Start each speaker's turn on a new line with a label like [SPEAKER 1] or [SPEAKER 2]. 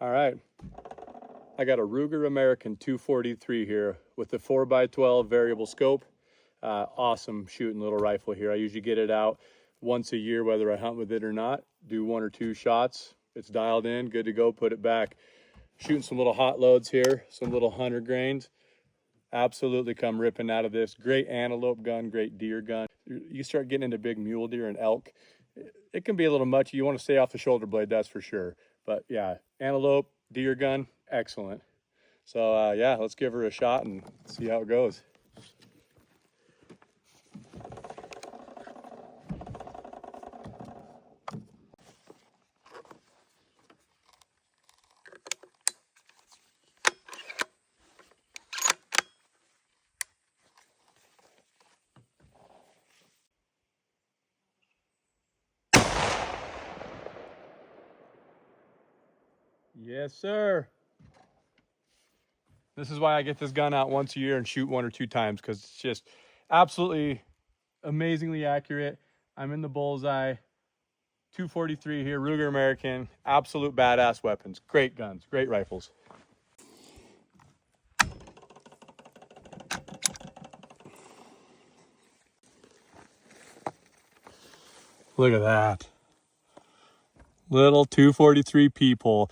[SPEAKER 1] All right, I got a Ruger American 243 here with the 4x12 variable scope. Awesome shooting little rifle here. I usually get it out once a year, whether I hunt with it or not. Do 1 or 2 shots. It's dialed in, good to go, put it back. Shooting some little hot loads here, some little hunter grains. Absolutely come ripping out of this. Great antelope gun, great deer gun. You start getting into big mule deer and elk, it can be a little much. You want to stay off the shoulder blade, that's for sure. But yeah, antelope, deer gun, excellent. So yeah, let's give her a shot and see how it goes. Yes, sir. This is why I get this gun out once a year and shoot 1 or 2 times, because it's just absolutely amazingly accurate. I'm in the bullseye. 243 here, Ruger American. Absolute badass weapons. Great guns, great rifles. Look at that. Little 243 peephole.